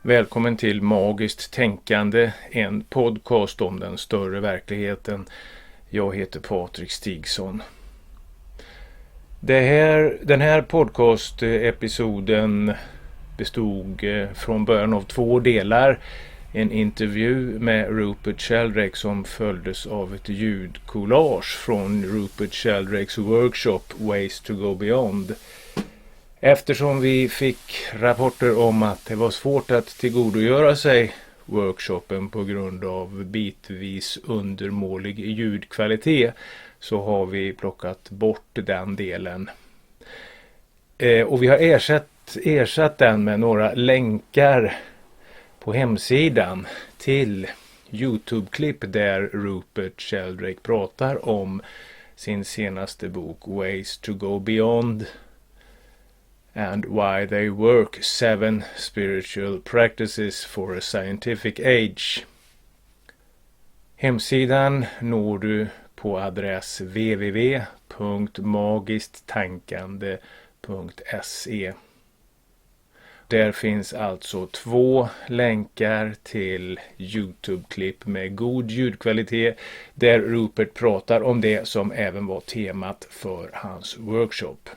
Välkommen till Magiskt tänkande, en podcast om den större verkligheten. Jag heter Patrik Stigson. Den här podcast-episoden bestod från början av 2 delar. En intervju med Rupert Sheldrake som följdes av ett ljudkollage från Rupert Sheldrakes workshop Ways to go beyond. Eftersom vi fick rapporter om att det var svårt att tillgodogöra sig workshopen på grund av bitvis undermålig ljudkvalitet så har vi plockat bort den delen. Och vi har ersatt den med några länkar på hemsidan till YouTube-klipp där Rupert Sheldrake pratar om sin senaste bok Ways to go beyond and why they work, 7 spiritual practices for a scientific age. Hemsidan når du på adress www.magisttankande.se. Där finns alltså 2 länkar till YouTube-klipp med god ljudkvalitet där Rupert pratar om det som även var temat för hans workshop.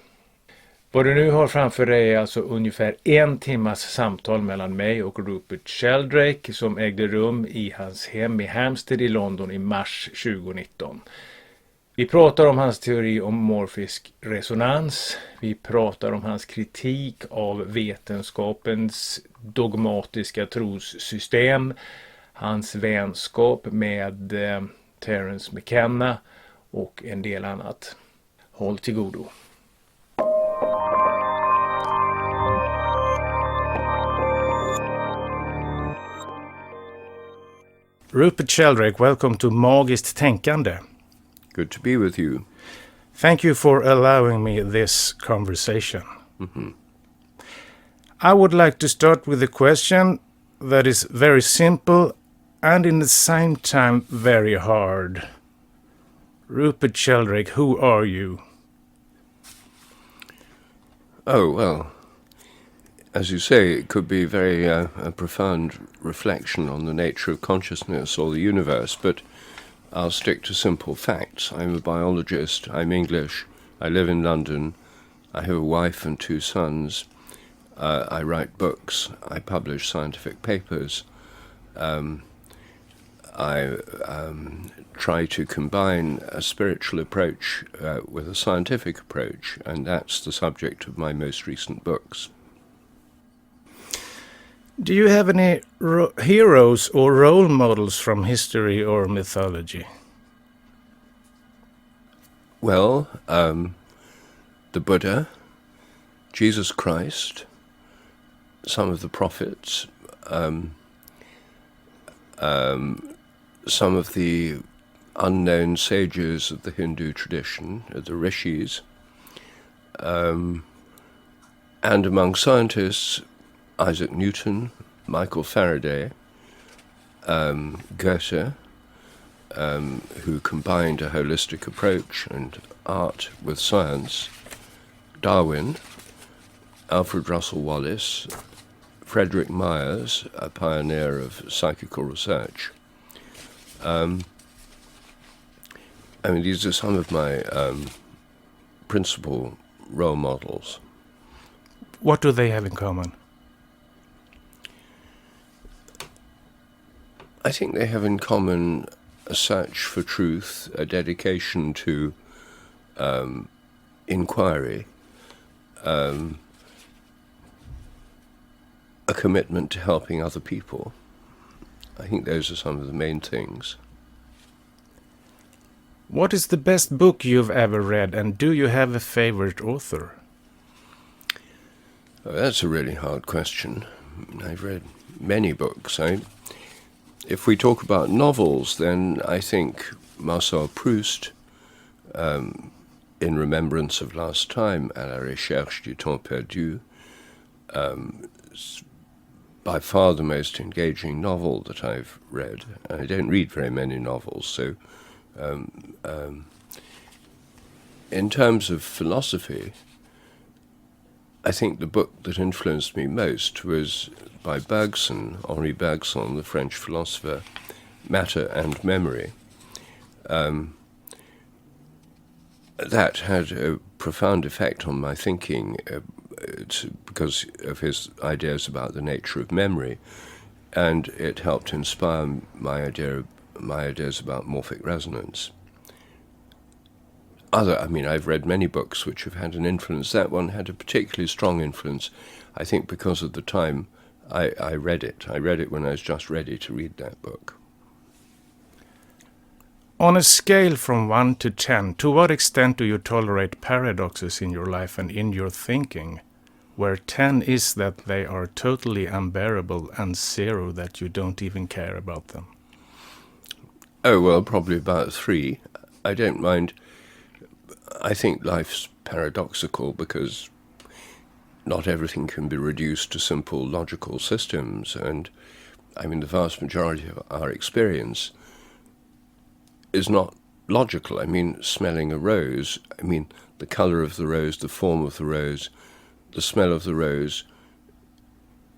Vad du nu har framför dig är alltså ungefär 1 timmas samtal mellan mig och Rupert Sheldrake som ägde rum i hans hem i Hampstead i London i mars 2019. Vi pratar om hans teori om morfisk resonans. Vi pratar om hans kritik av vetenskapens dogmatiska trossystem. Hans vänskap med Terence McKenna och en del annat. Håll till godo. Rupert Sheldrake, welcome to Magiskt tänkande. Good to be with you. Thank you for allowing me this conversation. Mm-hmm. I would like to start with a question that is very simple and in the same time very hard. Rupert Sheldrake, who are you? Oh, well, as you say, it could be very a profound reflection on the nature of consciousness or the universe, but I'll stick to simple facts. I'm a biologist, I'm English, I live in London, I have a wife and 2 sons, I write books, I publish scientific papers, I try to combine a spiritual approach with a scientific approach, and that's the subject of my most recent books. Do you have any heroes or role models from history or mythology? Well, the Buddha, Jesus Christ, some of the prophets, some of the unknown sages of the Hindu tradition, the rishis, and among scientists, Isaac Newton, Michael Faraday, Goethe, who combined a holistic approach and art with science, Darwin, Alfred Russel Wallace, Frederick Myers, a pioneer of psychical research. These are some of my principal role models. What do they have in common? I think they have in common a search for truth, a dedication to inquiry, a commitment to helping other people. I think those are some of the main things. What is the best book you've ever read, and do you have a favorite author? Oh, that's a really hard question. I've read many books. If we talk about novels, then I think Marcel Proust, In Remembrance of Last Time, À la recherche du temps perdu, by far the most engaging novel that I've read. I don't read very many novels, so in terms of philosophy, I think the book that influenced me most was by Bergson, Henri Bergson, the French philosopher, Matter and Memory. That had a profound effect on my thinking because of his ideas about the nature of memory, and it helped inspire my ideas about morphic resonance. I've read many books which have had an influence. That one had a particularly strong influence, I think, because of the time I read it. I read it when I was just ready to read that book. On a scale from 1 to 10, to what extent do you tolerate paradoxes in your life and in your thinking, where 10 is that they are totally unbearable and 0 that you don't even care about them? Oh, well, probably about 3. I don't mind. I think life's paradoxical because not everything can be reduced to simple logical systems, and the vast majority of our experience is not logical. Smelling a rose, the colour of the rose, the form of the rose, the smell of the rose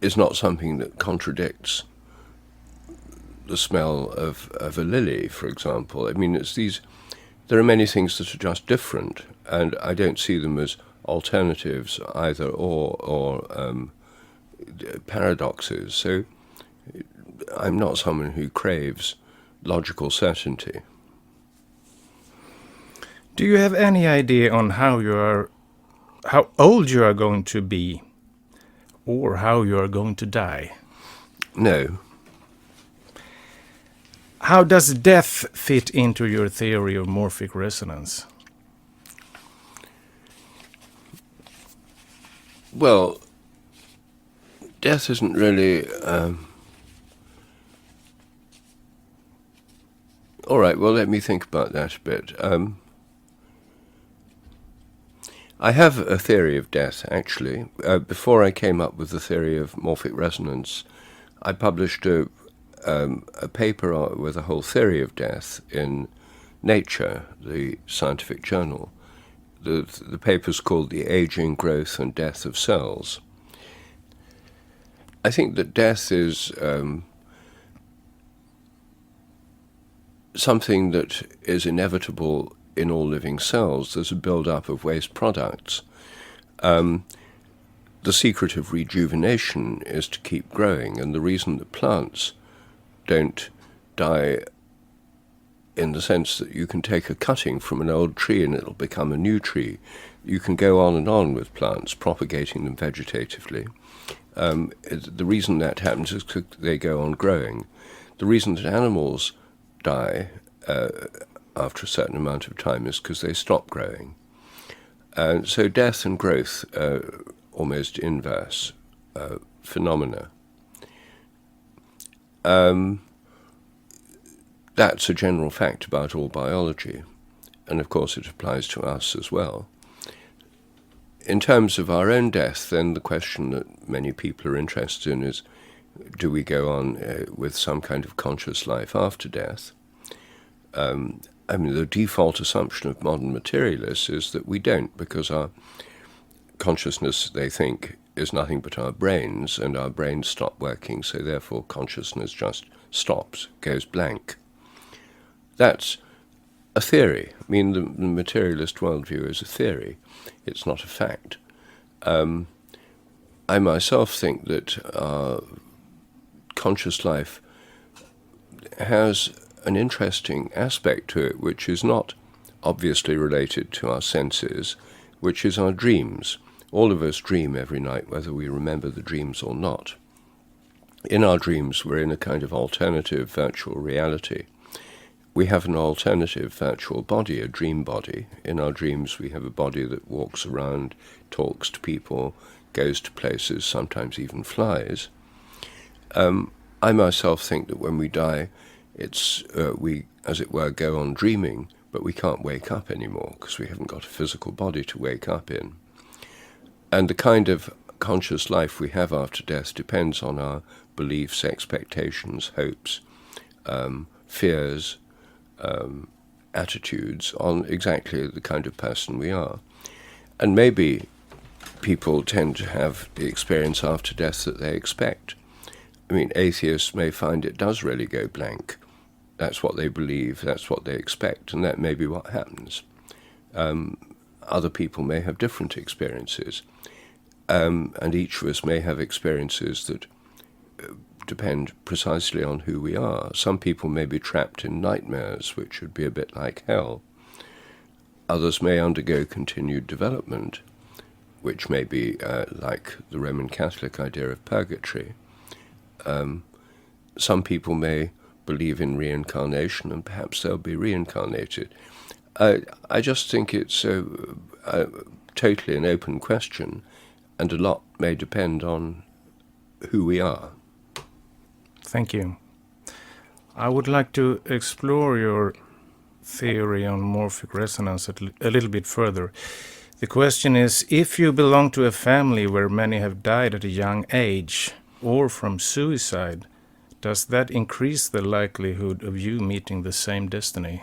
is not something that contradicts the smell of a lily, for example. There are many things that are just different, and I don't see them as alternatives either or paradoxes. So I'm not someone who craves logical certainty. Do you have any idea on how old you are going to be, or how you are going to die? No. How does death fit into your theory of morphic resonance? Well, death isn't really... All right, well, let me think about that a bit. I have a theory of death, actually. Before I came up with the theory of morphic resonance, I published a paper with a whole theory of death in Nature, the scientific journal. The paper's called The Aging, Growth and Death of Cells. I think that death is something that is inevitable in all living cells. There's a build-up of waste products. The secret of rejuvenation is to keep growing, and the reason that plants don't die in the sense that you can take a cutting from an old tree and it'll become a new tree. You can go on and on with plants, propagating them vegetatively. The reason that happens is because they go on growing. The reason that animals die after a certain amount of time is because they stop growing. So death and growth are almost inverse phenomena. That's a general fact about all biology, and of course it applies to us as well. In terms of our own death, then the question that many people are interested in is, do we go on with some kind of conscious life after death? The default assumption of modern materialists is that we don't, because our consciousness, they think, is nothing but our brains, and our brains stop working, so therefore consciousness just stops, goes blank. That's a theory. The materialist worldview is a theory. It's not a fact. I myself think that our conscious life has an interesting aspect to it, which is not obviously related to our senses, which is our dreams. All of us dream every night, whether we remember the dreams or not. In our dreams, we're in a kind of alternative virtual reality. We have an alternative virtual body, a dream body. In our dreams, we have a body that walks around, talks to people, goes to places, sometimes even flies. I myself think that when we die, we, as it were, go on dreaming, but we can't wake up anymore because we haven't got a physical body to wake up in. And the kind of conscious life we have after death depends on our beliefs, expectations, hopes, fears, attitudes, on exactly the kind of person we are. And maybe people tend to have the experience after death that they expect. I mean, atheists may find it does really go blank. That's what they believe, that's what they expect, and that may be what happens. Other people may have different experiences, and each of us may have experiences that depend precisely on who we are. Some people may be trapped in nightmares, which would be a bit like hell. Others may undergo continued development, which may be like the Roman Catholic idea of purgatory. Some people may believe in reincarnation, and perhaps they'll be reincarnated. I just think it's totally an open question, and a lot may depend on who we are. Thank you. I would like to explore your theory on morphic resonance a little bit further. The question is, if you belong to a family where many have died at a young age or from suicide, does that increase the likelihood of you meeting the same destiny?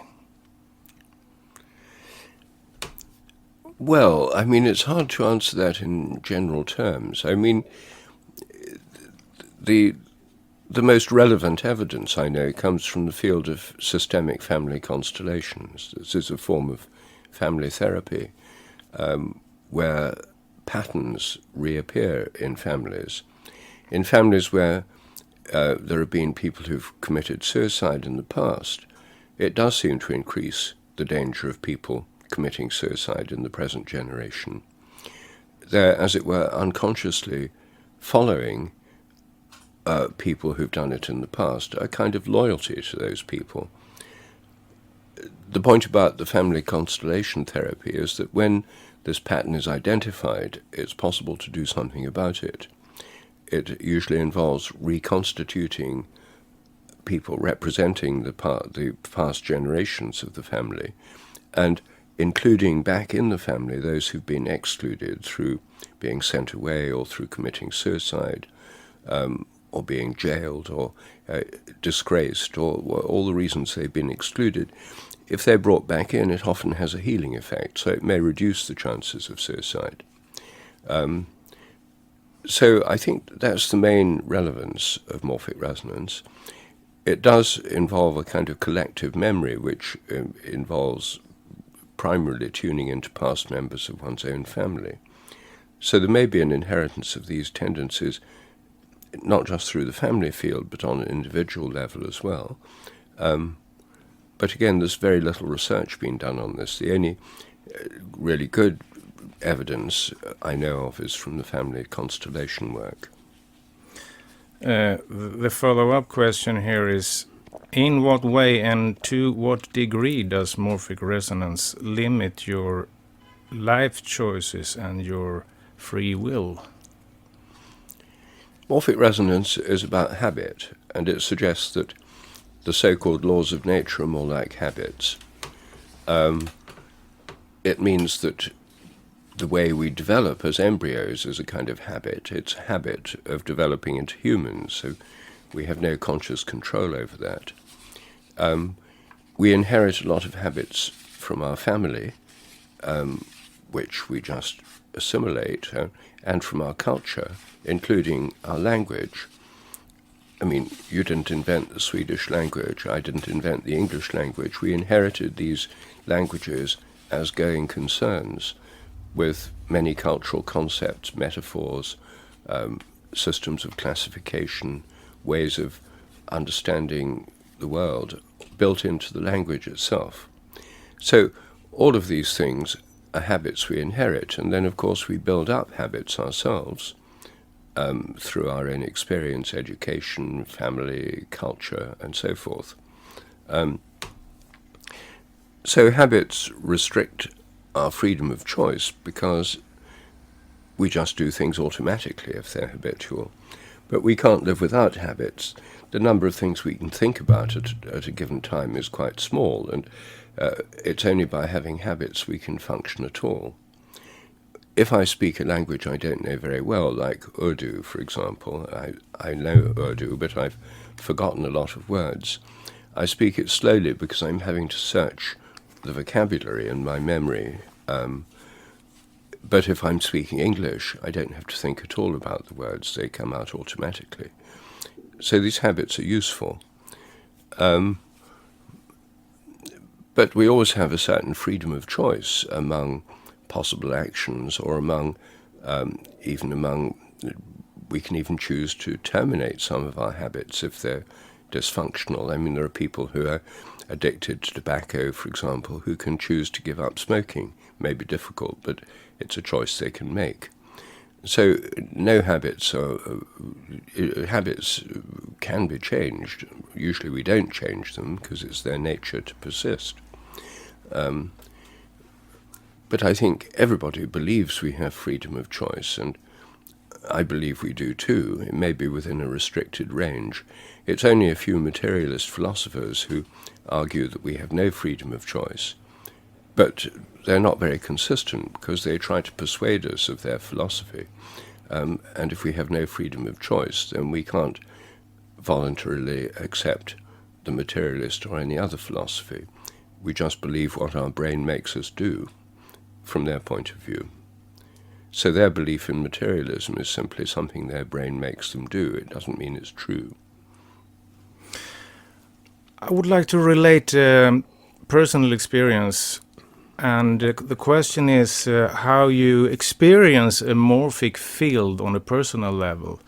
Well, I mean, it's hard to answer that in general terms. I mean, the most relevant evidence I know comes from the field of systemic family constellations. This is a form of family therapy where patterns reappear in families. In families where there have been people who've committed suicide in the past, it does seem to increase the danger of people committing suicide in the present generation. They're, as it were, unconsciously following people who've done it in the past, a kind of loyalty to those people. The point about the family constellation therapy is that when this pattern is identified, it's possible to do something about it. It usually involves reconstituting people representing the past generations of the family, and including back in the family those who've been excluded through being sent away or through committing suicide, or being jailed or disgraced, or all the reasons they've been excluded. If they're brought back in, it often has a healing effect, so it may reduce the chances of suicide. So I think that's the main relevance of morphic resonance. It does involve a kind of collective memory, which involves primarily tuning into past members of one's own family. So there may be an inheritance of these tendencies, not just through the family field, but on an individual level as well. But again, there's very little research being done on this. The only really good evidence I know of is from the family constellation work. The follow-up question here is, in what way and to what degree does morphic resonance limit your life choices and your free will? Morphic resonance is about habit, and it suggests that the so-called laws of nature are more like habits. It means that the way we develop as embryos is a kind of habit. It's a habit of developing into humans, so we have no conscious control over that. We inherit a lot of habits from our family, which we just assimilate, and from our culture, including our language. I mean, you didn't invent the Swedish language, I didn't invent the English language. We inherited these languages as going concerns with many cultural concepts, metaphors, systems of classification, ways of understanding the world built into the language itself. So all of these things are habits we inherit, and then of course we build up habits ourselves through our own experience, education, family, culture, and so forth. So habits restrict our freedom of choice because we just do things automatically if they're habitual. But we can't live without habits. The number of things we can think about at a given time is quite small, and it's only by having habits we can function at all. If I speak a language I don't know very well, like Urdu, for example, I know Urdu, but I've forgotten a lot of words. I speak it slowly because I'm having to search the vocabulary in my memory. But if I'm speaking English, I don't have to think at all about the words. They come out automatically. So these habits are useful. But we always have a certain freedom of choice among possible actions, or we can even choose to terminate some of our habits if they're dysfunctional. I mean, there are people who are addicted to tobacco, for example, who can choose to give up smoking. It may be difficult, but it's a choice they can make. So no habits can be changed. Usually we don't change them because it's their nature to persist. But I think everybody believes we have freedom of choice, and I believe we do too. It may be within a restricted range. It's only a few materialist philosophers who argue that we have no freedom of choice. But they're not very consistent because they try to persuade us of their philosophy. And if we have no freedom of choice, then we can't voluntarily accept the materialist or any other philosophy. We just believe what our brain makes us do from their point of view. So their belief in materialism is simply something their brain makes them do. It doesn't mean it's true. I would like to relate personal experience, and the question is how you experience a morphic field on a personal level.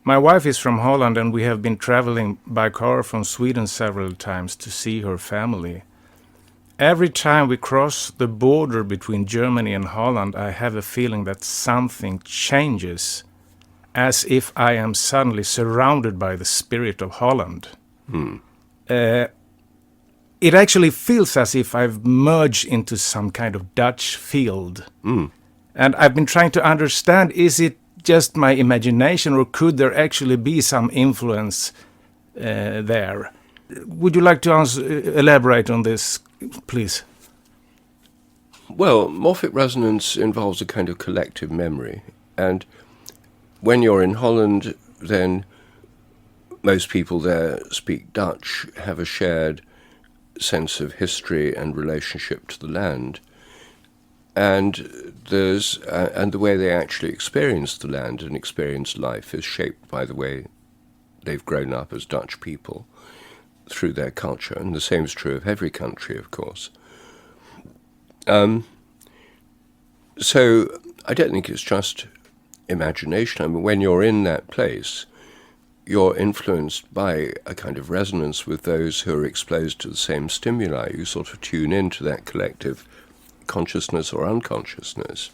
My wife is from Holland, and we have been traveling by car from Sweden several times to see her family. Every time we cross the border between Germany and Holland, I have a feeling that something changes, as if I am suddenly surrounded by the spirit of Holland. It actually feels as if I've merged into some kind of Dutch field. And I've been trying to understand, is it just my imagination, or could there actually be some influence there? Would you like to elaborate on this, please? Well, morphic resonance involves a kind of collective memory. And when you're in Holland, then most people there speak Dutch, have a shared sense of history and relationship to the land. And the way they actually experience the land and experience life is shaped by the way they've grown up as Dutch people through their culture, and the same is true of every country, of course. So I don't think it's just imagination. I mean, when you're in that place, you're influenced by a kind of resonance with those who are exposed to the same stimuli. You sort of tune into that collective consciousness or unconsciousness.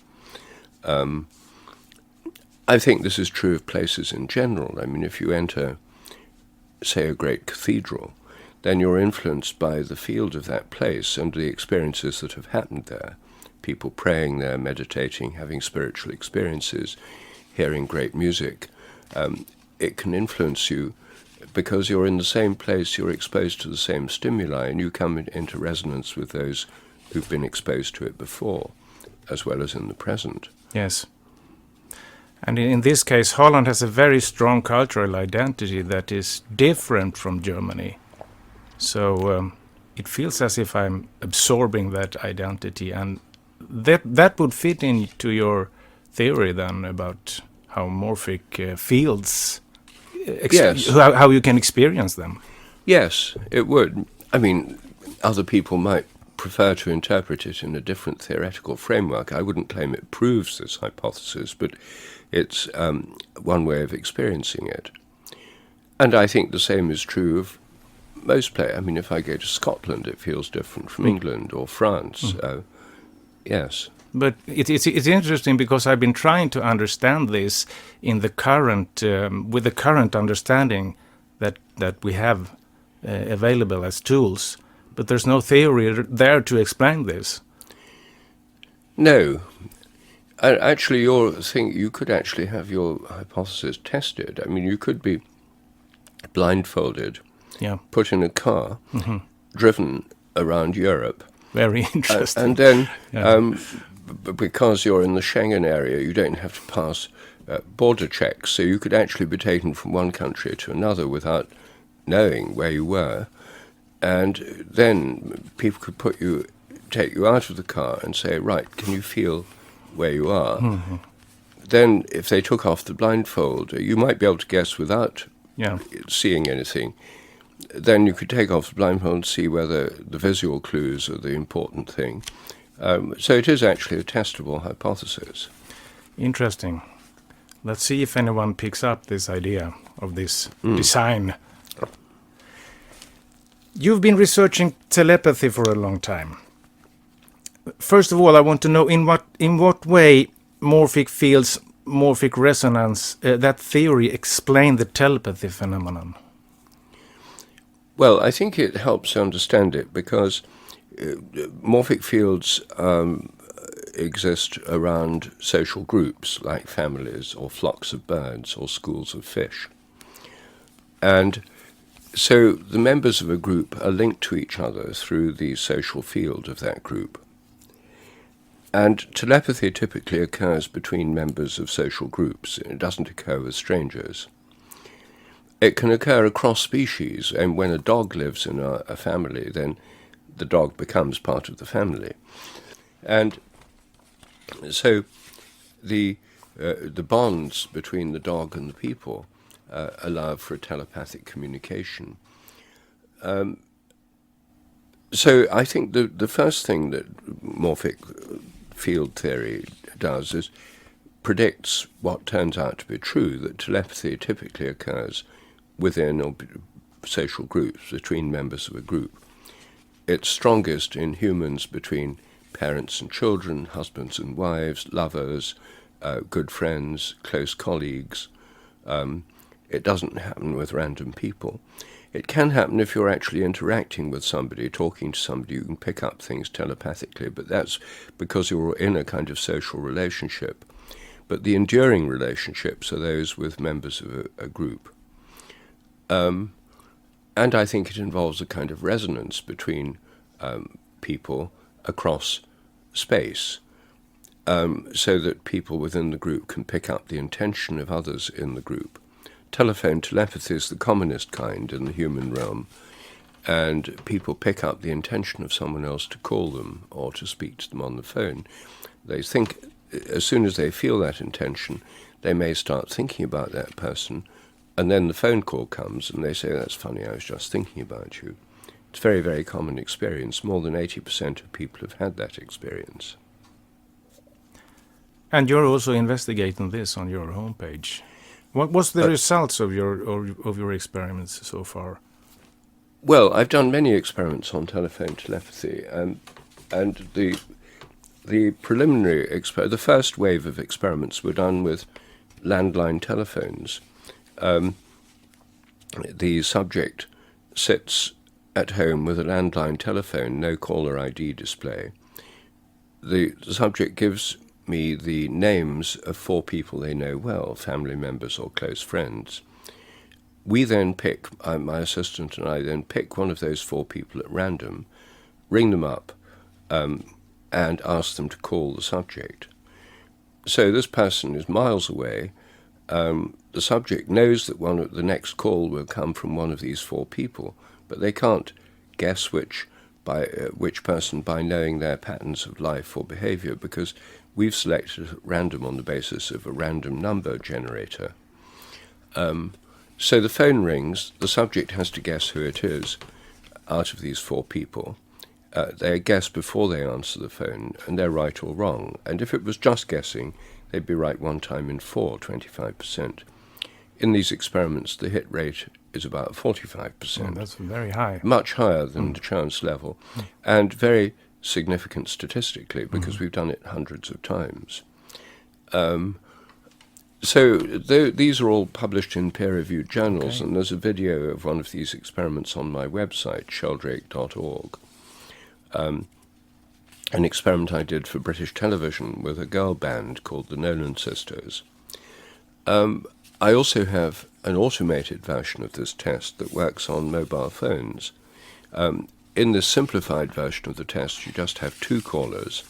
I think this is true of places in general. I mean, if you enter, say, a great cathedral, then you're influenced by the field of that place and the experiences that have happened there. People praying there, meditating, having spiritual experiences, hearing great music. It can influence you because you're in the same place, you're exposed to the same stimuli, and you come into resonance with those who've been exposed to it before, as well as in the present. Yes. And in this case, Holland has a very strong cultural identity that is different from Germany. So it feels as if I'm absorbing that identity, and that would fit into your theory then about how morphic fields, yes, how you can experience them. Yes, it would. I mean, other people might prefer to interpret it in a different theoretical framework. I wouldn't claim it proves this hypothesis, but it's one way of experiencing it. And I think the same is true of most places. I mean, if I go to Scotland, it feels different from England or France. Yes. But it's interesting because I've been trying to understand this in the current with the current understanding that we have available as tools. But there's no theory there to explain this. No. Actually, you could actually have your hypothesis tested. I mean, you could be blindfolded, put in a car, driven around Europe. Very interesting. And then, because you're in the Schengen area, you don't have to pass border checks. So you could actually be taken from one country to another without knowing where you were. And then people could take you out of the car and say, right, can you feel where you are. Then if they took off the blindfold, you might be able to guess without seeing anything. Then you could take off the blindfold and see whether the visual clues are the important thing. So it is actually a testable hypothesis. Interesting. Let's see if anyone picks up this idea of this design. You've been researching telepathy for a long time. First of all, I want to know in what way morphic fields, morphic resonance, that theory explain the telepathy phenomenon. Well, I think it helps understand it because morphic fields exist around social groups like families or flocks of birds or schools of fish. And so the members of a group are linked to each other through the social field of that group. And telepathy typically occurs between members of social groups. It doesn't occur with strangers. It can occur across species, and when a dog lives in a family, then the dog becomes part of the family. And so the bonds between the dog and the people allow for a telepathic communication. So I think the first thing that morphic field theory does is predicts what turns out to be true, that telepathy typically occurs within or social groups, between members of a group. It's strongest in humans between parents and children, husbands and wives, lovers, good friends, close colleagues. It doesn't happen with random people. It can happen if you're actually interacting with somebody, talking to somebody. You can pick up things telepathically, but that's because you're in a kind of social relationship. But the enduring relationships are those with members of a group. And I think it involves a kind of resonance between people across space, so that people within the group can pick up the intention of others in the group. Telephone telepathy is the commonest kind in the human realm, and people pick up the intention of someone else to call them or to speak to them on the phone. They think, as soon as they feel that intention, they may start thinking about that person, and then the phone call comes and they say, "That's funny, I was just thinking about you." It's a very, very common experience. More than 80% of people have had that experience. And you're also investigating this on your homepage. What was the results of your experiments so far? Well, I've done many experiments on telephone telepathy, and the preliminary the first wave of experiments were done with landline telephones. The subject sits at home with a landline telephone, no caller ID display. The subject gives me the names of 4 people they know well, family members or close friends. We then pick, my assistant and I then pick one of those 4 people at random, ring them up, and ask them to call the subject. So this person is miles away. The subject knows that the next call will come from one of these 4 people, but they can't guess which person by knowing their patterns of life or behavior, because we've selected at random on the basis of a random number generator. So the phone rings, the subject has to guess who it is out of these 4 people. They guess before they answer the phone, and they're right or wrong. And if it was just guessing, they'd be right 1 time in 4, 25%. In these experiments, the hit rate is about 45%. Oh, that's very high. Much higher than the chance level, and very significant statistically, because we've done it hundreds of times. So these are all published in peer-reviewed journals, and there's a video of one of these experiments on my website, sheldrake.org. An experiment I did for British television with a girl band called the Nolan Sisters. I also have an automated version of this test that works on mobile phones. In this simplified version of the test, you just have 2 callers.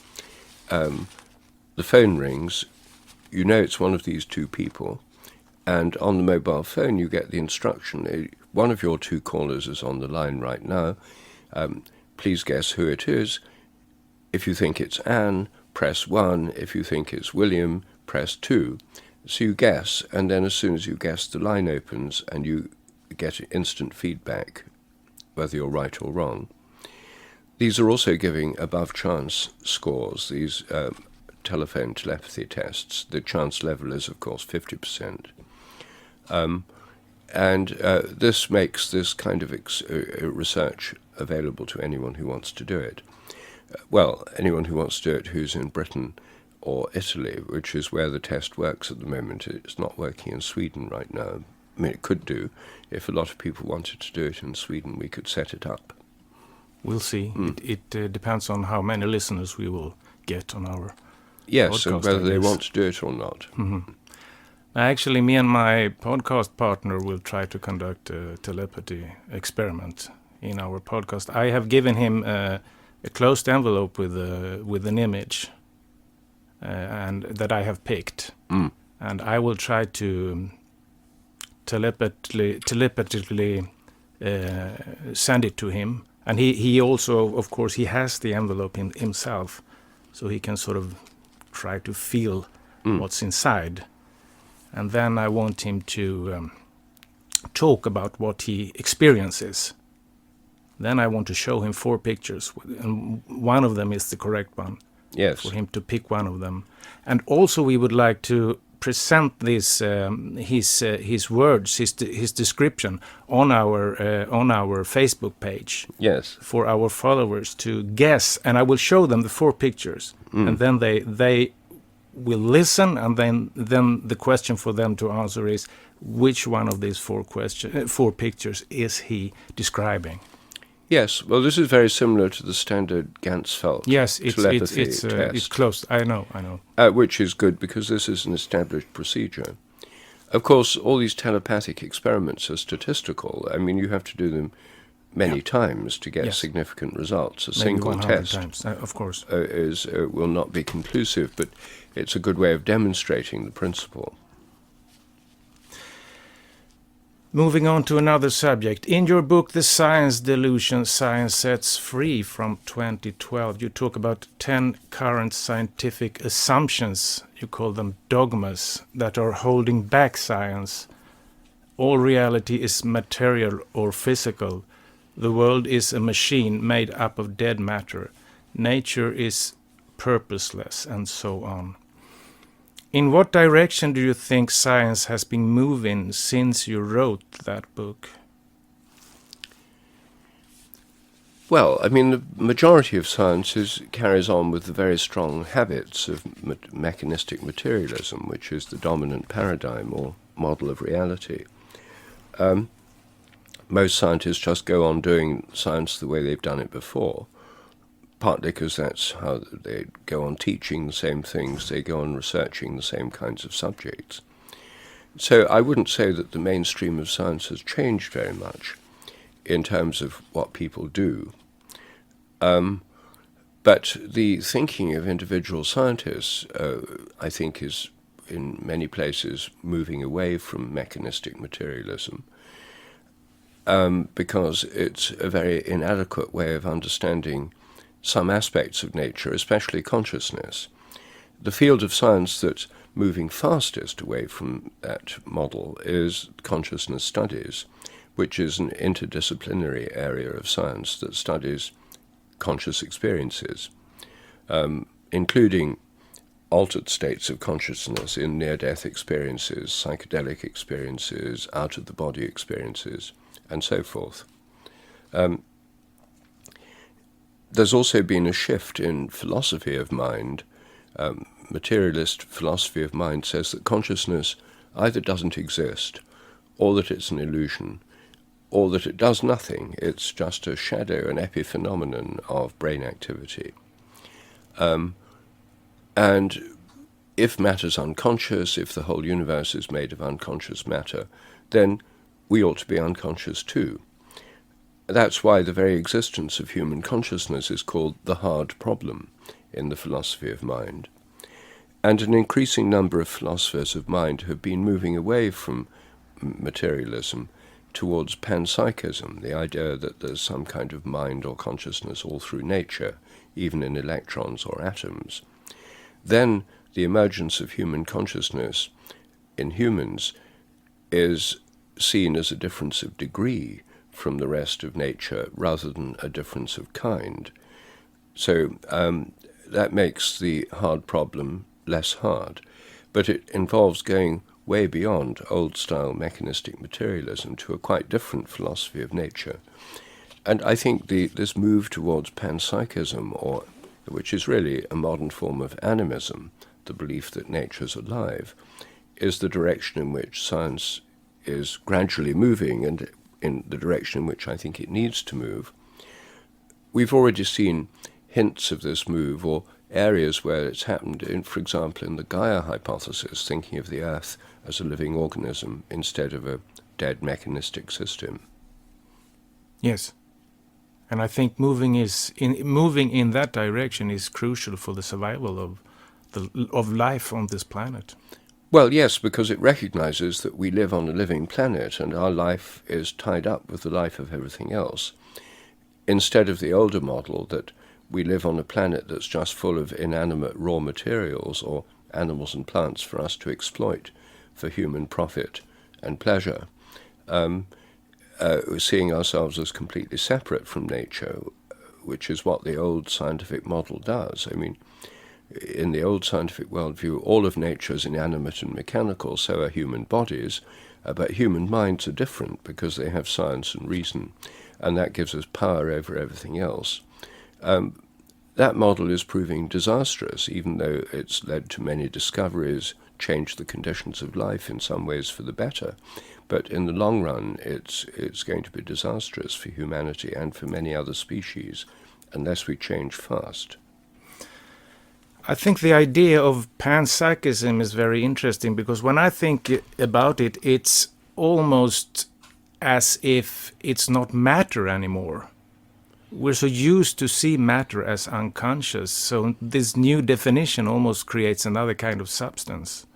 The phone rings, you know it's one of these 2 people, and on the mobile phone you get the instruction, one of your 2 callers is on the line right now, please guess who it is. If you think it's Anne, press 1. If you think it's William, press 2. So you guess, and then as soon as you guess, the line opens and you get instant feedback, whether you're right or wrong. These are also giving above chance scores, these telephone telepathy tests. The chance level is, of course, 50%. This makes this kind of research available to anyone who wants to do it. Well, anyone who wants to do it who's in Britain or Italy, which is where the test works at the moment. It's not working in Sweden right now. I mean, it could do. If a lot of people wanted to do it in Sweden, we could set it up. We'll see. It depends on how many listeners we will get on our Yes, and podcast, whether they want to do it or not. Mm-hmm. Actually, me and my podcast partner will try to conduct a telepathy experiment in our podcast. I have given him a closed envelope with an image and that I have picked. And I will try to telepathically send it to him. And he also, of course, he has the envelope himself, so he can sort of try to feel what's inside. And then I want him to talk about what he experiences. Then I want to show him 4 pictures, and one of them is the correct one. Yes. For him to pick one of them. And also we would like to present this his words, his description on our Facebook page. Yes. For our followers to guess, and I will show them the 4 pictures, and then they will listen, and then the question for them to answer is which one of these 4 pictures is he describing. Yes, well, this is very similar to the standard Ganzfeld telepathy test. It's close. I know. Which is good because this is an established procedure. Of course, all these telepathic experiments are statistical. I mean, you have to do them many times to get significant results. A Maybe single 100 test times, of course. Will not be conclusive, but it's a good way of demonstrating the principle. Moving on to another subject. In your book, The Science Delusion, Science Sets Free from 2012, you talk about 10 current scientific assumptions, you call them dogmas, that are holding back science. All reality is material or physical. The world is a machine made up of dead matter. Nature is purposeless, and so on. In what direction do you think science has been moving since you wrote that book? Well, I mean, the majority of science carries on with the very strong habits of mechanistic materialism, which is the dominant paradigm or model of reality. Most scientists just go on doing science the way they've done it before, partly because that's how they go on teaching the same things, they go on researching the same kinds of subjects. So I wouldn't say that the mainstream of science has changed very much in terms of what people do. But the thinking of individual scientists, I think, is in many places moving away from mechanistic materialism because it's a very inadequate way of understanding some aspects of nature, especially consciousness. The field of science that's moving fastest away from that model is consciousness studies, which is an interdisciplinary area of science that studies conscious experiences, including altered states of consciousness in near-death experiences, psychedelic experiences, out-of-the-body experiences, and so forth. There's also been a shift in philosophy of mind. Materialist philosophy of mind says that consciousness either doesn't exist, or that it's an illusion, or that it does nothing. It's just a shadow, an epiphenomenon of brain activity. And if matter's unconscious, if the whole universe is made of unconscious matter, then we ought to be unconscious too. That's why the very existence of human consciousness is called the hard problem in the philosophy of mind. And an increasing number of philosophers of mind have been moving away from materialism towards panpsychism, the idea that there's some kind of mind or consciousness all through nature, even in electrons or atoms. then the emergence of human consciousness in humans is seen as a difference of degree from the rest of nature rather than a difference of kind. So that makes the hard problem less hard, but it involves going way beyond old-style mechanistic materialism to a quite different philosophy of nature. And I think this move towards panpsychism, which is really a modern form of animism, the belief that nature's alive, is the direction in which science is gradually moving, and in the direction in which I think it needs to move. We've already seen hints of this move, or areas where it's happened, for example, in the Gaia hypothesis, thinking of the Earth as a living organism instead of a dead mechanistic system. Yes. And I think moving in that direction is crucial for the survival of life on this planet. Well, yes, because it recognizes that we live on a living planet and our life is tied up with the life of everything else, instead of the older model that we live on a planet that's just full of inanimate raw materials or animals and plants for us to exploit for human profit and pleasure, seeing ourselves as completely separate from nature, which is what the old scientific model does. I mean, in the old scientific worldview, all of nature is inanimate and mechanical, so are human bodies, but human minds are different because they have science and reason, and that gives us power over everything else. That model is proving disastrous, even though it's led to many discoveries, changed the conditions of life in some ways for the better. But in the long run, it's going to be disastrous for humanity and for many other species, unless we change fast. I think the idea of panpsychism is very interesting, because when I think about it, it's almost as if it's not matter anymore. We're so used to see matter as unconscious, so this new definition almost creates another kind of substance.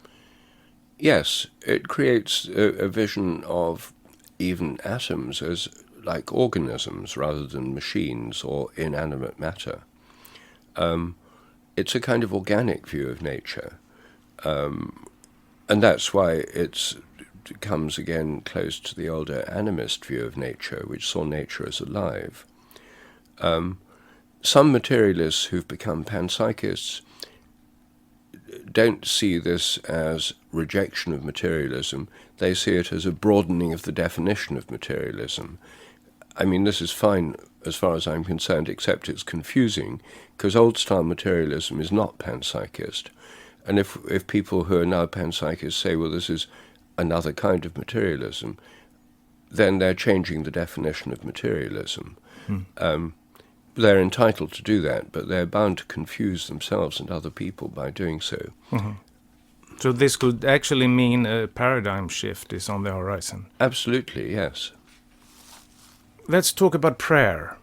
Yes, it creates a vision of even atoms as like organisms rather than machines or inanimate matter. It's a kind of organic view of nature, and that's why it comes again close to the older animist view of nature, which saw nature as alive. Some materialists who've become panpsychists don't see this as rejection of materialism. They see it as a broadening of the definition of materialism. I mean, this is fine as far as I'm concerned, except it's confusing, because old-style materialism is not panpsychist. And if people who are now panpsychists say, well, this is another kind of materialism, then they're changing the definition of materialism. They're entitled to do that, but they're bound to confuse themselves and other people by doing so. Mm-hmm. So this could actually mean a paradigm shift is on the horizon. Absolutely, yes. Let's talk about prayer.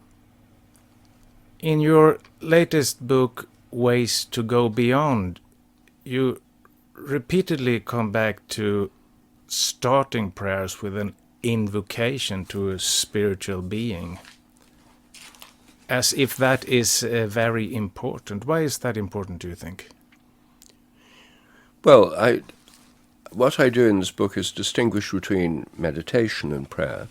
In your latest book, Ways to Go Beyond, you repeatedly come back to starting prayers with an invocation to a spiritual being, as if that is very important. Why is that important, do you think? Well, what I do in this book is distinguish between meditation and prayer.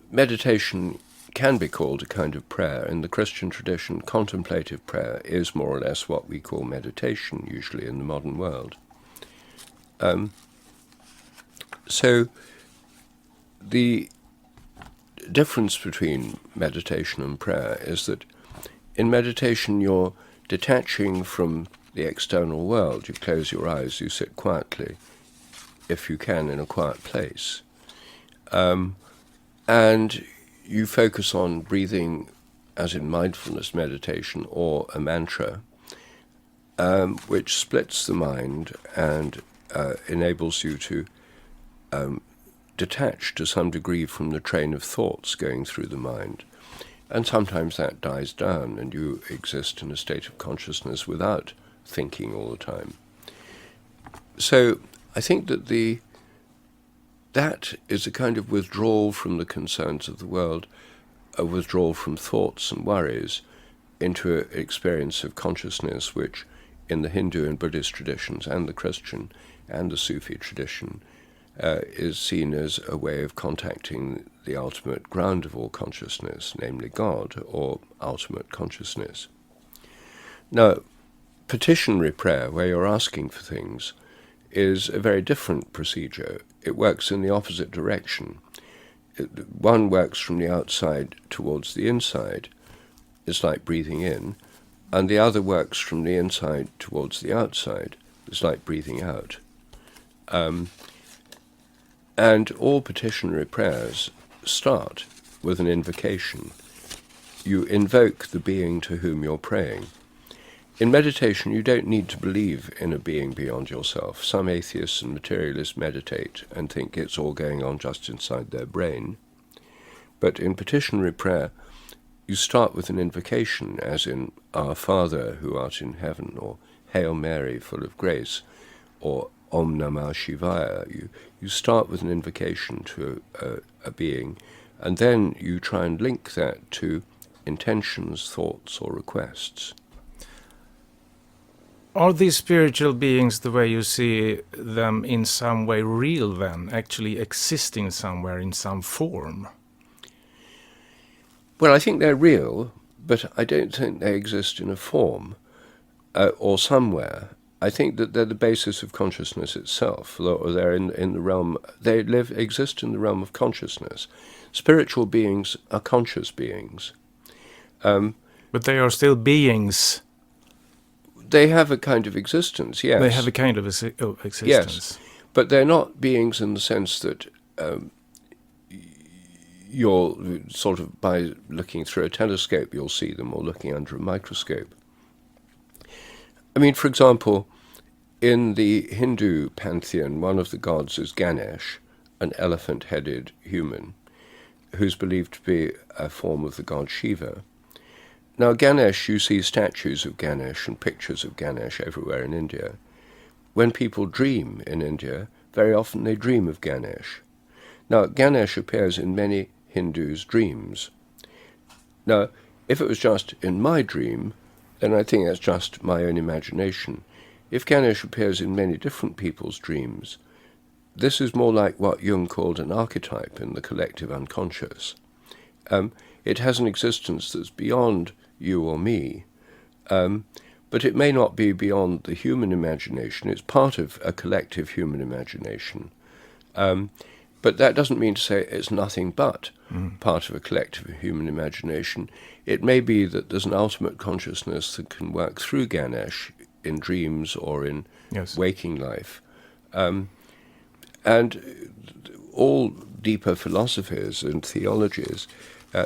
Meditation can be called a kind of prayer. In the Christian tradition, contemplative prayer is more or less what we call meditation, usually in the modern world. So the difference between meditation and prayer is that in meditation you're detaching from the external world. You close your eyes, you sit quietly, if you can, in a quiet place. And you focus on breathing, as in mindfulness meditation, or a mantra, which splits the mind and enables you to detach to some degree from the train of thoughts going through the mind. And sometimes that dies down and you exist in a state of consciousness without thinking all the time. So I think that that is a kind of withdrawal from the concerns of the world, a withdrawal from thoughts and worries, into an experience of consciousness which in the Hindu and Buddhist traditions and the Christian and the Sufi tradition is seen as a way of contacting the ultimate ground of all consciousness, namely God, or ultimate consciousness. Now, petitionary prayer, where you're asking for things, is a very different procedure. It works in the opposite direction. One works from the outside towards the inside. It's like breathing in. And the other works from the inside towards the outside. It's like breathing out. And all petitionary prayers start with an invocation. You invoke the being to whom you're praying. In meditation, you don't need to believe in a being beyond yourself. Some atheists and materialists meditate and think it's all going on just inside their brain. But in petitionary prayer, you start with an invocation, as in Our Father who art in heaven, or Hail Mary, full of grace, or Om Namah Shivaya. You start with an invocation to a being, and then you try and link that to intentions, thoughts, or requests. Are these spiritual beings, the way you see them, in some way real then, actually existing somewhere in some form? Well, I think they're real, but I don't think they exist in a form or somewhere. I think that they're the basis of consciousness itself, or they're in the realm, they exist in the realm of consciousness. Spiritual beings are conscious beings. But they are still beings. They have a kind of existence, yes. They have a kind of existence. Yes, but they're not beings in the sense that you're sort of, by looking through a telescope, you'll see them, or looking under a microscope. I mean, for example, in the Hindu pantheon, one of the gods is Ganesh, an elephant-headed human, who's believed to be a form of the god Shiva. Now, Ganesh, you see statues of Ganesh and pictures of Ganesh everywhere in India. When people dream in India, very often they dream of Ganesh. Now, Ganesh appears in many Hindus' dreams. Now, if it was just in my dream, then I think that's just my own imagination. If Ganesh appears in many different people's dreams, this is more like what Jung called an archetype in the collective unconscious. It has an existence that's beyond you or me, but it may not be beyond the human imagination. It's part of a collective human imagination. But that doesn't mean to say it's nothing but part of a collective human imagination. It may be that there's an ultimate consciousness that can work through Ganesh in dreams or in waking life. And all deeper philosophies and theologies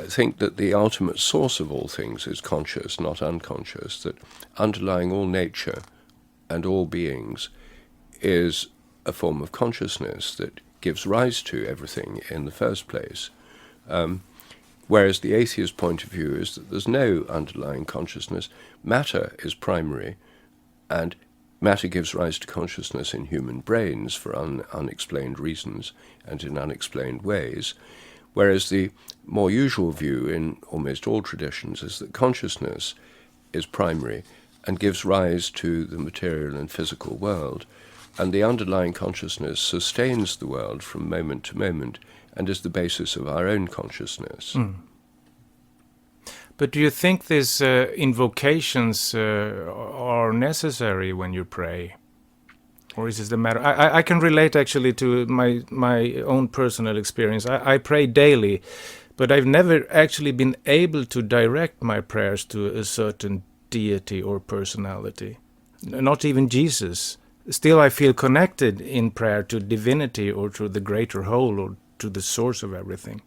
think that the ultimate source of all things is conscious, not unconscious, that underlying all nature and all beings is a form of consciousness that gives rise to everything in the first place. Whereas the atheist point of view is that there's no underlying consciousness. Matter is primary, and matter gives rise to consciousness in human brains for unexplained reasons and in unexplained ways. Whereas the more usual view in almost all traditions is that consciousness is primary and gives rise to the material and physical world, and the underlying consciousness sustains the world from moment to moment and is the basis of our own consciousness. But do you think these invocations are necessary when you pray? Or is this the matter? I can relate actually to my own personal experience. I pray daily, but I've never actually been able to direct my prayers to a certain deity or personality. Not even Jesus. Still I feel connected in prayer to divinity or to the greater whole or to the source of everything.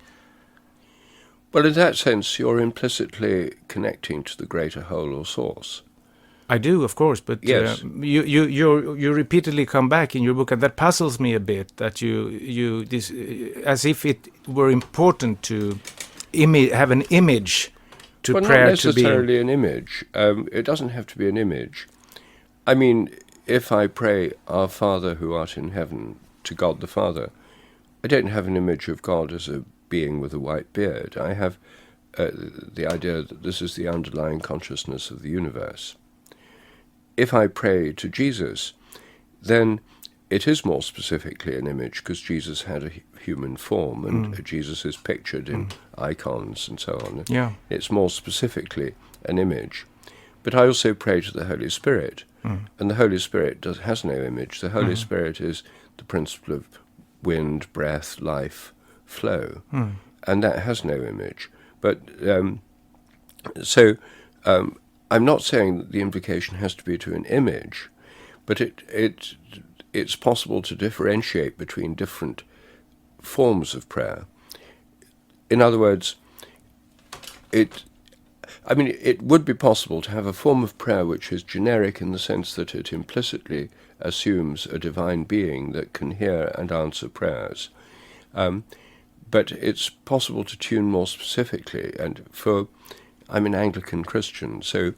Well, in that sense, you're implicitly connecting to the greater whole or source. I do, of course, but yes. You repeatedly come back in your book, and that puzzles me a bit. That this, as if it were important to have an image to prayer to be. Well, not necessarily an image. It doesn't have to be an image. I mean, if I pray, Our Father who art in heaven, to God the Father, I don't have an image of God as a being with a white beard. I have the idea that this is the underlying consciousness of the universe. If I pray to Jesus, then it is more specifically an image, because Jesus had a human form, and Jesus is pictured in icons and so on. Yeah. It's more specifically an image. But I also pray to the Holy Spirit, and the Holy Spirit has no image. The Holy Spirit is the principle of wind, breath, life, flow, and that has no image. But I'm not saying that the invocation has to be to an image, but it's possible to differentiate between different forms of prayer. In other words, it would be possible to have a form of prayer which is generic in the sense that it implicitly assumes a divine being that can hear and answer prayers. But it's possible to tune more specifically. And I'm an Anglican Christian, so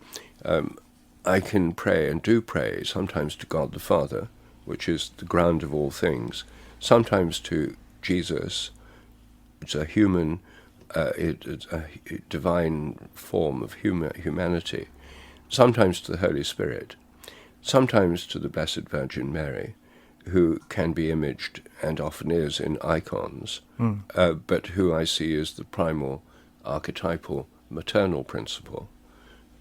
I can pray and do pray, sometimes to God the Father, which is the ground of all things, sometimes to Jesus, which is a human, it's a divine form of humanity, sometimes to the Holy Spirit, sometimes to the Blessed Virgin Mary, who can be imaged and often is in icons, but who I see as the primal, archetypal, maternal principle,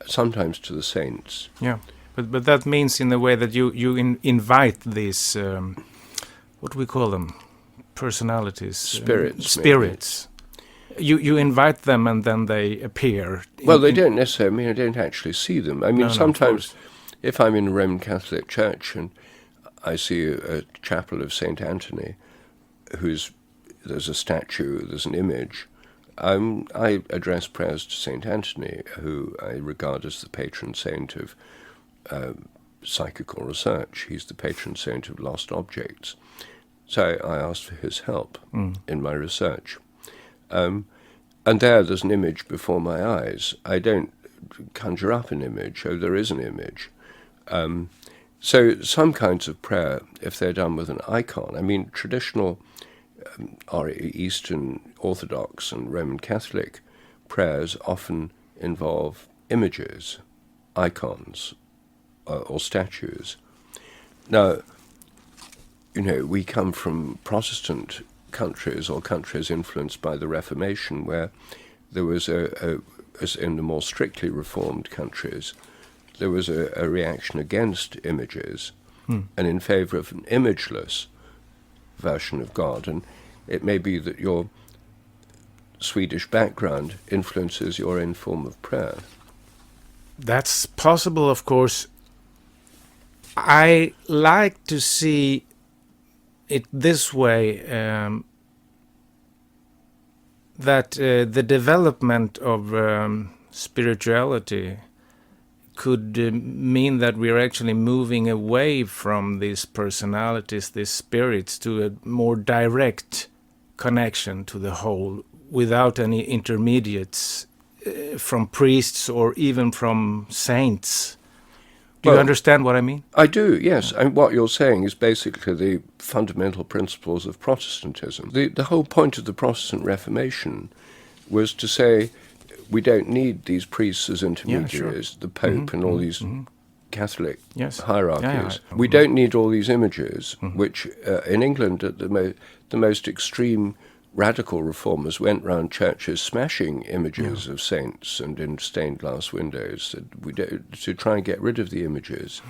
sometimes to the saints. Yeah, but that means in a way that you invite these, what do we call them? Personalities? Spirits. You invite them and then they appear. Well, they don't necessarily, I don't actually see them. Sometimes if I'm in a Roman Catholic church and I see a chapel of St. Anthony, there's a statue, there's an image, I address prayers to St. Anthony, who I regard as the patron saint of psychical research. He's the patron saint of lost objects. So I asked for his help in my research. And there's an image before my eyes. I don't conjure up an image, there is an image. So some kinds of prayer, if they're done with an icon, traditional or Eastern Orthodox and Roman Catholic prayers often involve images, icons, or statues. Now, we come from Protestant countries or countries influenced by the Reformation, where there was as in the more strictly reformed countries, there was a reaction against images and in favor of an imageless version of God. And it may be that your Swedish background influences your own form of prayer. That's possible, of course. I like to see it this way, that the development of spirituality could mean that we're actually moving away from these personalities, these spirits, to a more direct connection to the whole, without any intermediates from priests or even from saints. Do you understand what I mean? I do, yes. And what you're saying is basically the fundamental principles of Protestantism. The whole point of the Protestant Reformation was to say we don't need these priests as intermediaries, the Pope and all these Catholic hierarchies. We don't need all these images, which in England at the most extreme radical reformers went round churches smashing images of saints and in stained glass windows to try and get rid of the images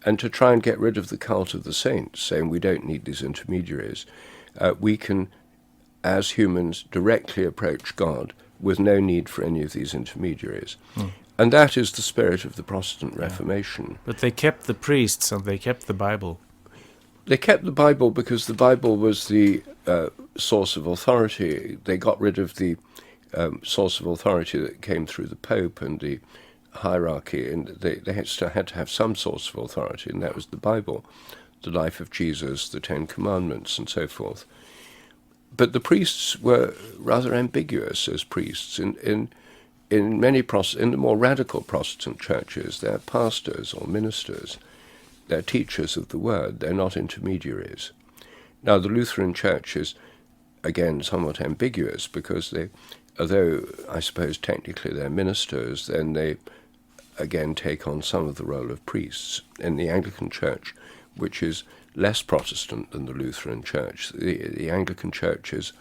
and to try and get rid of the cult of the saints, saying we don't need these intermediaries. We can, as humans, directly approach God with no need for any of these intermediaries. And that is the spirit of the Protestant Reformation. But they kept the priests and they kept the Bible. They kept the Bible because the Bible was the source of authority. They got rid of the source of authority that came through the Pope and the hierarchy, and they still had to have some source of authority, and that was the Bible, the life of Jesus, the Ten Commandments, and so forth. But the priests were rather ambiguous as priests. In the more radical Protestant churches, they're pastors or ministers. They're teachers of the word. They're not intermediaries. Now, the Lutheran Church is, again, somewhat ambiguous because they although I suppose technically they're ministers, then they again take on some of the role of priests. In the Anglican Church, which is less Protestant than the Lutheran Church, the Anglican Church is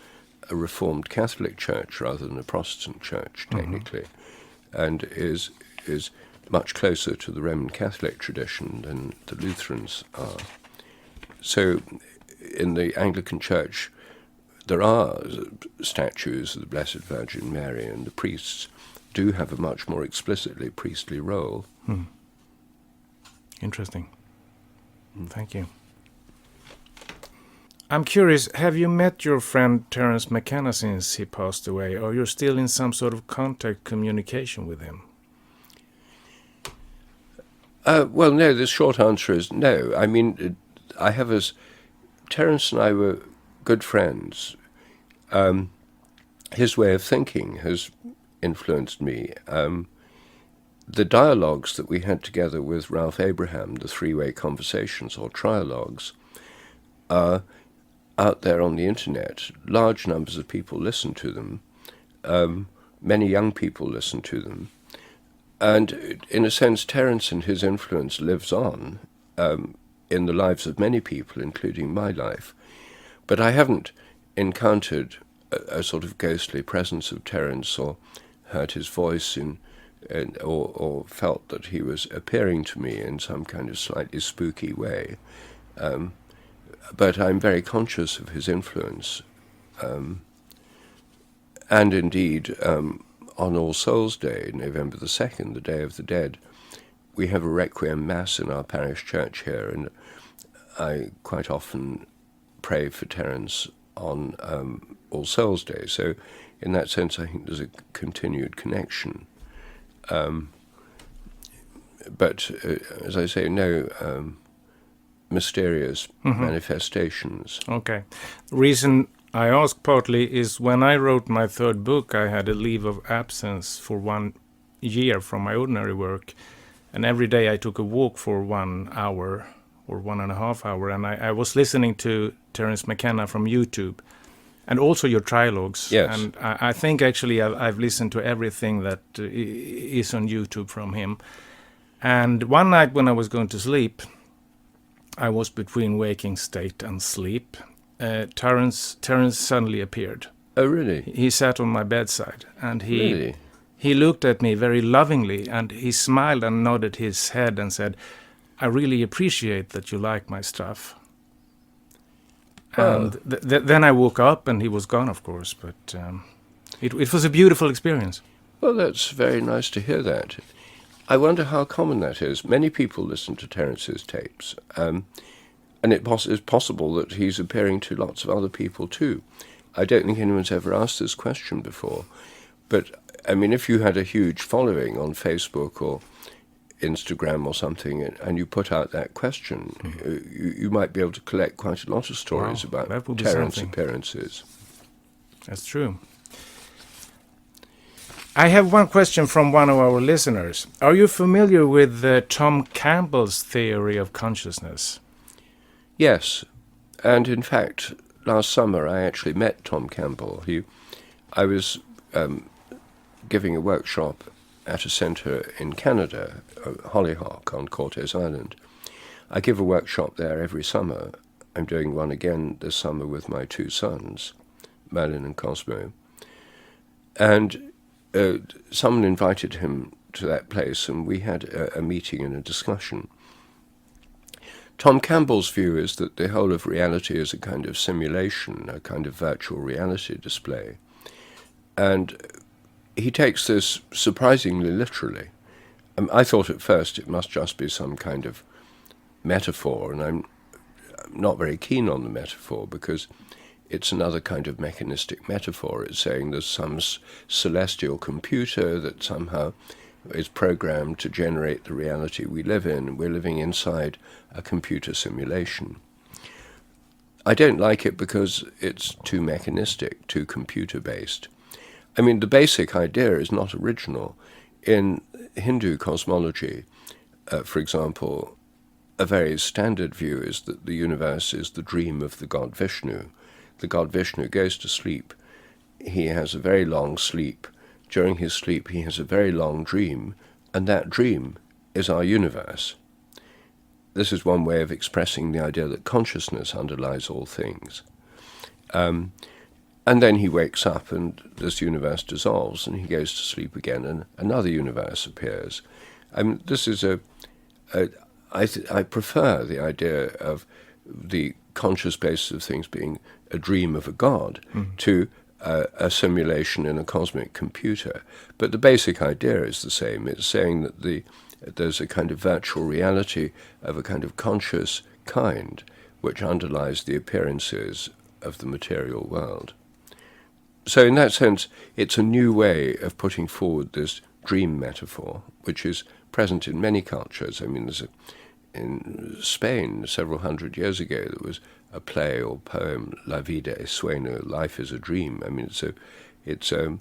a Reformed Catholic Church rather than a Protestant Church, technically, and is much closer to the Roman Catholic tradition than the Lutherans are. So in the Anglican Church, there are statues of the Blessed Virgin Mary, and the priests do have a much more explicitly priestly role. Interesting. Thank you. I'm curious, have you met your friend Terence McKenna since he passed away, or you're still in some sort of contact communication with him? Well, no, the short answer is no. I mean, Terence and I were good friends. His way of thinking has influenced me. The dialogues that we had together with Ralph Abraham, the three-way conversations or trialogues, are out there on the internet. Large numbers of people listen to them. Many young people listen to them. And in a sense, Terence and his influence lives on in the lives of many people, including my life. But I haven't encountered a sort of ghostly presence of Terence, or heard his voice or felt that he was appearing to me in some kind of slightly spooky way. But I'm very conscious of his influence. And indeed, on All Souls Day, November the 2nd, the Day of the Dead, we have a Requiem Mass in our parish church here, and I quite often pray for Terence on All Souls Day. So in that sense, I think there's a continued connection. But as I say, no mysterious manifestations. Okay. The reason I ask partly is when I wrote my third book, I had a leave of absence for 1 year from my ordinary work. And every day I took a walk for 1 hour or 1.5 hours. And I was listening to Terence McKenna from YouTube and also your trilogues. Yes. And I think actually I've listened to everything that is on YouTube from him. And one night when I was going to sleep, I was between waking state and sleep. Terence suddenly appeared. Oh, really? He sat on my bedside, and Really? he looked at me very lovingly, and he smiled and nodded his head and said, "I really appreciate that you like my stuff." And then I woke up, and he was gone, of course, but it was a beautiful experience. Well, that's very nice to hear that. I wonder how common that is. Many people listen to Terence's tapes, and it's possible that he's appearing to lots of other people too. I don't think anyone's ever asked this question before, but I mean, if you had a huge following on Facebook or Instagram or something, and you put out that question, you might be able to collect quite a lot of stories about Terence appearances. That's true. I have one question from one of our listeners. Are you familiar with Tom Campbell's theory of consciousness? Yes, and in fact, last summer I actually met Tom Campbell. I was giving a workshop at a centre in Canada, Hollyhock on Cortes Island. I give a workshop there every summer. I'm doing one again this summer with my 2 sons, Merlin and Cosmo. And someone invited him to that place, and we had a meeting and a discussion. Tom Campbell's view is that the whole of reality is a kind of simulation, a kind of virtual reality display. And he takes this surprisingly literally. I thought at first it must just be some kind of metaphor, and I'm not very keen on the metaphor because it's another kind of mechanistic metaphor. It's saying there's some celestial computer that somehow is programmed to generate the reality we live in. We're living inside a computer simulation. I don't like it because it's too mechanistic, too computer-based. I mean, the basic idea is not original. In Hindu cosmology, for example, a very standard view is that the universe is the dream of the god Vishnu. The god Vishnu goes to sleep he has a very long sleep. During his sleep he has a very long dream, and that dream is our universe. This is one way of expressing the idea that consciousness underlies all things. And then he wakes up and this universe dissolves and he goes to sleep again and another universe appears. This is I prefer the idea of the conscious basis of things being a dream of a god to a simulation in a cosmic computer. But the basic idea is the same. It's saying that there's a kind of virtual reality of a kind of conscious kind which underlies the appearances of the material world. So in that sense, it's a new way of putting forward this dream metaphor, which is present in many cultures. I mean, in Spain, several hundred years ago, there was a play or poem, La vida es sueño, life is a dream. I mean, it's a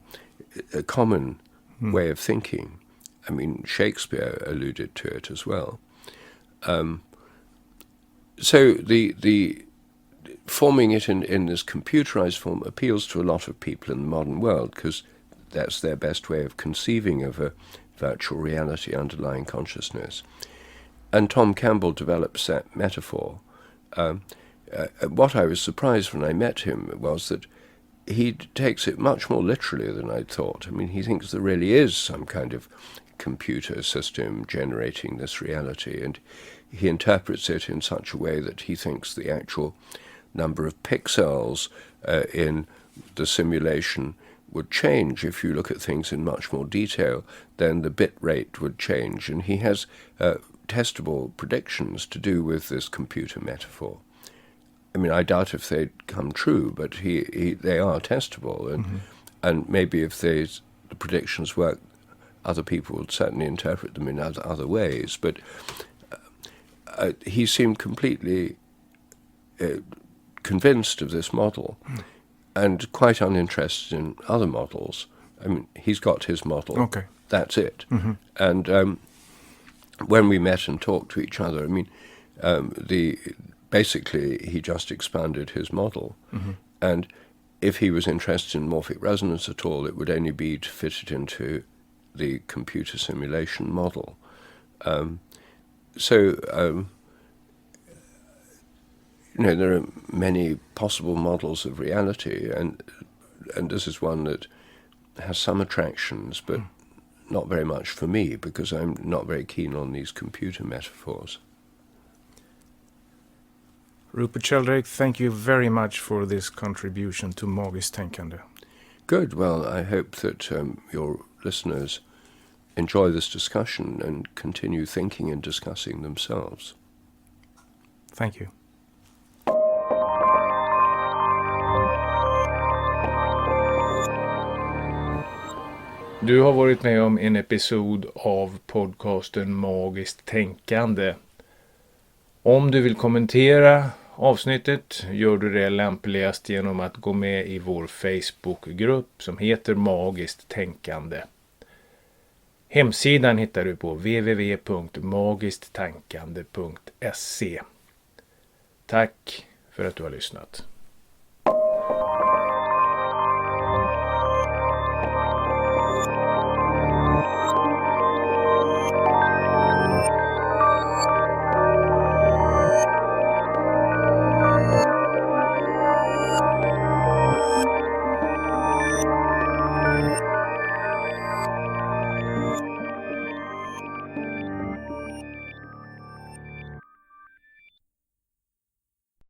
common way of thinking. I mean, Shakespeare alluded to it as well. So the forming it in this computerized form appeals to a lot of people in the modern world because that's their best way of conceiving of a virtual reality underlying consciousness. And Tom Campbell develops that metaphor. What I was surprised when I met him was that he takes it much more literally than I'd thought. I mean, he thinks there really is some kind of computer system generating this reality, and he interprets it in such a way that he thinks the actual number of pixels in the simulation would change. If you look at things in much more detail, then the bit rate would change. And he has testable predictions to do with this computer metaphor. I mean, I doubt if they'd come true, but they are testable. And maybe if the predictions work, other people would certainly interpret them in other ways. But he seemed completely convinced of this model and quite uninterested in other models. I mean, he's got his model. Okay. That's it. And when we met and talked to each other, I mean, basically he just expanded his model. And if he was interested in morphic resonance at all, it would only be to fit it into the computer simulation model. There are many possible models of reality, and this is one that has some attractions, but not very much for me, because I'm not very keen on these computer metaphors. Rupert Sheldrake, thank you very much for this contribution to Magiskt Tänkande. Good. Well, I hope that your listeners enjoy this discussion and continue thinking and discussing themselves. Thank you. Du har varit med om en episod av podcasten Magiskt Tänkande. Om du vill kommentera avsnittet gör du det lämpligast genom att gå med i vår Facebookgrupp som heter Magiskt Tänkande. Hemsidan hittar du på www.magisttankande.se. Tack för att du har lyssnat.